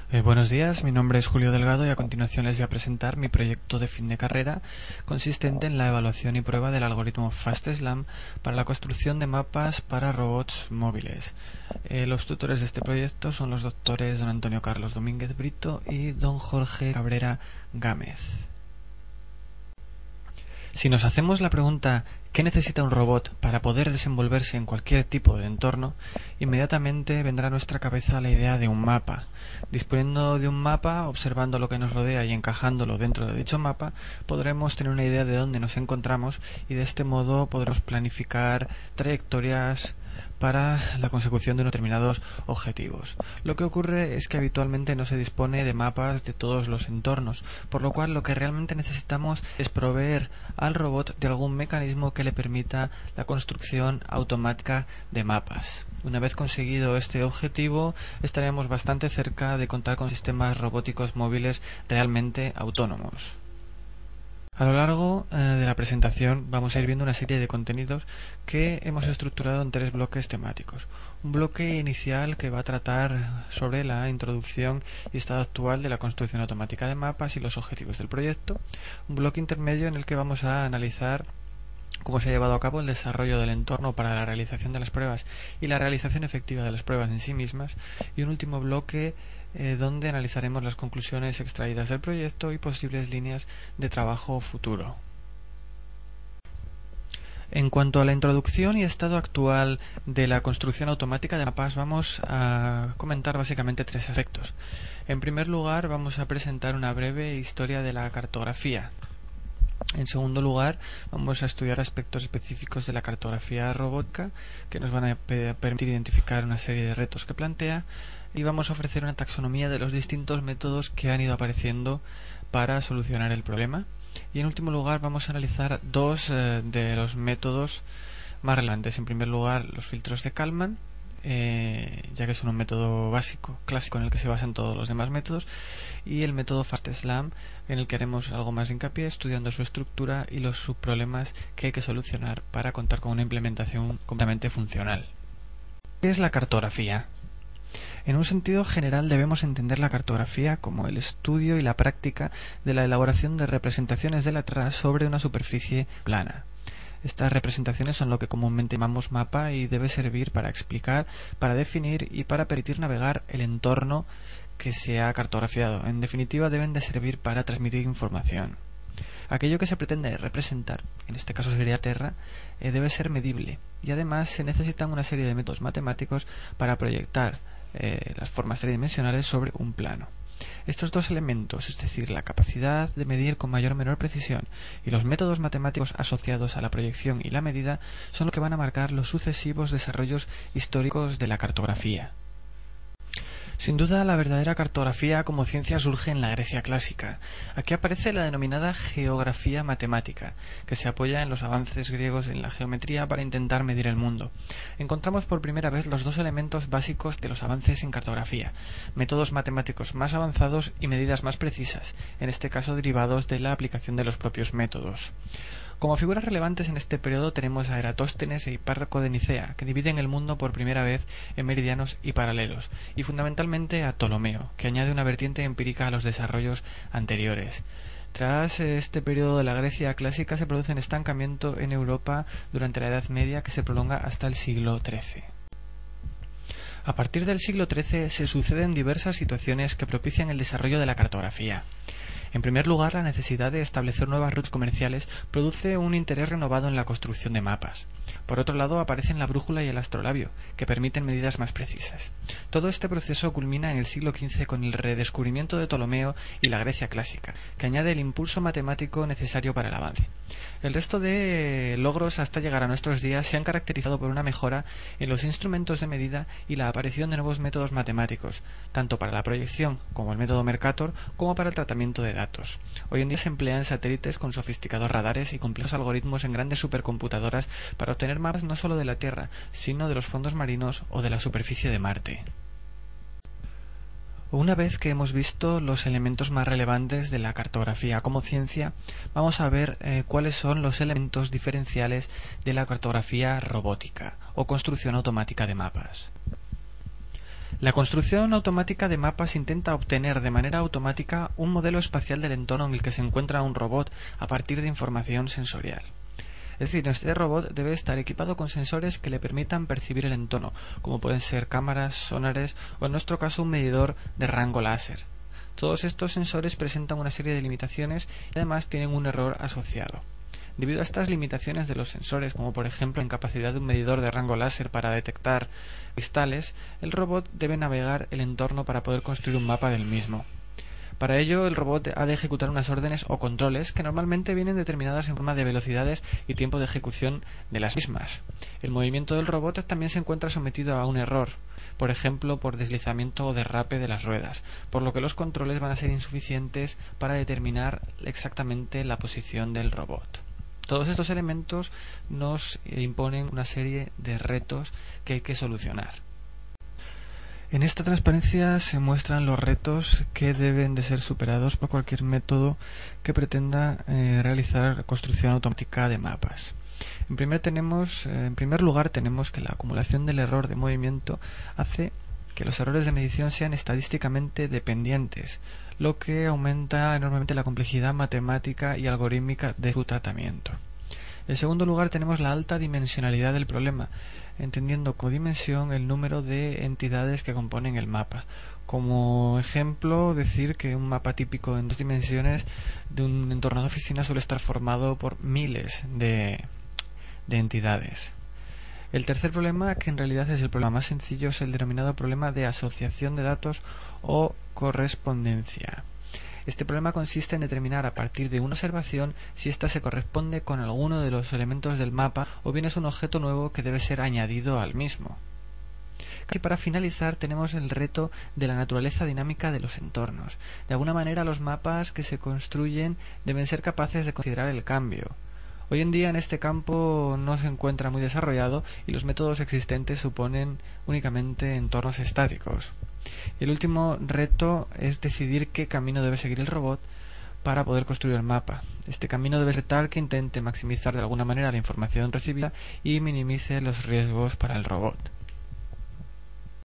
Buenos días, mi nombre es Julio Delgado y a continuación les voy a presentar mi proyecto de fin de carrera consistente en la evaluación y prueba del algoritmo FastSLAM para la construcción de mapas para robots móviles. Los tutores de este proyecto son los doctores don Antonio Carlos Domínguez Brito y don Jorge Cabrera Gámez. Si nos hacemos la pregunta ¿qué necesita un robot para poder desenvolverse en cualquier tipo de entorno?, inmediatamente vendrá a nuestra cabeza la idea de un mapa. Disponiendo de un mapa, observando lo que nos rodea y encajándolo dentro de dicho mapa, podremos tener una idea de dónde nos encontramos y de este modo podremos planificar trayectorias para la consecución de unos determinados objetivos. Lo que ocurre es que habitualmente no se dispone de mapas de todos los entornos, por lo cual lo que realmente necesitamos es proveer al robot de algún mecanismo que le permita la construcción automática de mapas. Una vez conseguido este objetivo, estaremos bastante cerca de contar con sistemas robóticos móviles realmente autónomos. A lo largo de la presentación vamos a ir viendo una serie de contenidos que hemos estructurado en 3 bloques temáticos. Un bloque inicial que va a tratar sobre la introducción y estado actual de la construcción automática de mapas y los objetivos del proyecto. Un bloque intermedio en el que vamos a analizar cómo se ha llevado a cabo el desarrollo del entorno para la realización de las pruebas y la realización efectiva de las pruebas en sí mismas. Y un último bloque donde analizaremos las conclusiones extraídas del proyecto y posibles líneas de trabajo futuro. En cuanto a la introducción y estado actual de la construcción automática de mapas, vamos a comentar básicamente 3 aspectos. En primer lugar, vamos a presentar una breve historia de la cartografía. En segundo lugar, vamos a estudiar aspectos específicos de la cartografía robótica que nos van a permitir identificar una serie de retos que plantea, y vamos a ofrecer una taxonomía de los distintos métodos que han ido apareciendo para solucionar el problema. Y en último lugar vamos a analizar 2 de los métodos más relevantes. En primer lugar, los filtros de Kalman, ya que son un método básico, clásico, en el que se basan todos los demás métodos, y el método FastSLAM, en el que haremos algo más de hincapié estudiando su estructura y los subproblemas que hay que solucionar para contar con una implementación completamente funcional. ¿Qué es la cartografía? En un sentido general debemos entender la cartografía como el estudio y la práctica de la elaboración de representaciones de la Tierra sobre una superficie plana. Estas representaciones son lo que comúnmente llamamos mapa y debe servir para explicar, para definir y para permitir navegar el entorno que se ha cartografiado. En definitiva, deben de servir para transmitir información. Aquello que se pretende representar, en este caso sería Tierra, debe ser medible, y además se necesitan una serie de métodos matemáticos para proyectar las formas tridimensionales sobre un plano. Estos 2 elementos, es decir, la capacidad de medir con mayor o menor precisión y los métodos matemáticos asociados a la proyección y la medida, son lo que van a marcar los sucesivos desarrollos históricos de la cartografía. Sin duda, la verdadera cartografía como ciencia surge en la Grecia clásica. Aquí aparece la denominada geografía matemática, que se apoya en los avances griegos en la geometría para intentar medir el mundo. Encontramos por primera vez los 2 elementos básicos de los avances en cartografía: métodos matemáticos más avanzados y medidas más precisas, en este caso derivados de la aplicación de los propios métodos. Como figuras relevantes en este periodo tenemos a Eratóstenes e Hiparco de Nicea, que dividen el mundo por primera vez en meridianos y paralelos, y fundamentalmente a Ptolomeo, que añade una vertiente empírica a los desarrollos anteriores. Tras este periodo de la Grecia clásica se produce un estancamiento en Europa durante la Edad Media que se prolonga hasta el siglo XIII. A partir del siglo XIII se suceden diversas situaciones que propician el desarrollo de la cartografía. En primer lugar, la necesidad de establecer nuevas rutas comerciales produce un interés renovado en la construcción de mapas. Por otro lado, aparecen la brújula y el astrolabio, que permiten medidas más precisas. Todo este proceso culmina en el siglo XV con el redescubrimiento de Ptolomeo y la Grecia clásica, que añade el impulso matemático necesario para el avance. El resto de logros hasta llegar a nuestros días se han caracterizado por una mejora en los instrumentos de medida y la aparición de nuevos métodos matemáticos, tanto para la proyección, como el método Mercator, como para el tratamiento de datos. Hoy en día se emplean satélites con sofisticados radares y complejos algoritmos en grandes supercomputadoras para obtener mapas no solo de la Tierra, sino de los fondos marinos o de la superficie de Marte. Una vez que hemos visto los elementos más relevantes de la cartografía como ciencia, vamos a ver cuáles son los elementos diferenciales de la cartografía robótica o construcción automática de mapas. La construcción automática de mapas intenta obtener de manera automática un modelo espacial del entorno en el que se encuentra un robot a partir de información sensorial. Es decir, este robot debe estar equipado con sensores que le permitan percibir el entorno, como pueden ser cámaras, sonares o en nuestro caso un medidor de rango láser. Todos estos sensores presentan una serie de limitaciones y además tienen un error asociado. Debido a estas limitaciones de los sensores, como por ejemplo la incapacidad de un medidor de rango láser para detectar cristales, el robot debe navegar el entorno para poder construir un mapa del mismo. Para ello, el robot ha de ejecutar unas órdenes o controles que normalmente vienen determinadas en forma de velocidades y tiempo de ejecución de las mismas. El movimiento del robot también se encuentra sometido a un error, por ejemplo por deslizamiento o derrape de las ruedas, por lo que los controles van a ser insuficientes para determinar exactamente la posición del robot. Todos estos elementos nos imponen una serie de retos que hay que solucionar. En esta transparencia se muestran los retos que deben de ser superados por cualquier método que pretenda realizar construcción automática de mapas. En primer lugar tenemos que la acumulación del error de movimiento hace que los errores de medición sean estadísticamente dependientes, lo que aumenta enormemente la complejidad matemática y algorítmica de su tratamiento. En segundo lugar tenemos la alta dimensionalidad del problema, entendiendo como dimensión el número de entidades que componen el mapa. Como ejemplo, decir que un mapa típico en 2 dimensiones de un entorno de oficina suele estar formado por miles de entidades. El tercer problema, que en realidad es el problema más sencillo, es el denominado problema de asociación de datos o correspondencia. Este problema consiste en determinar a partir de una observación si ésta se corresponde con alguno de los elementos del mapa o bien es un objeto nuevo que debe ser añadido al mismo. Y para finalizar tenemos el reto de la naturaleza dinámica de los entornos. De alguna manera los mapas que se construyen deben ser capaces de considerar el cambio. Hoy en día en este campo no se encuentra muy desarrollado y los métodos existentes suponen únicamente entornos estáticos. El último reto es decidir qué camino debe seguir el robot para poder construir el mapa. Este camino debe ser tal que intente maximizar de alguna manera la información recibida y minimice los riesgos para el robot.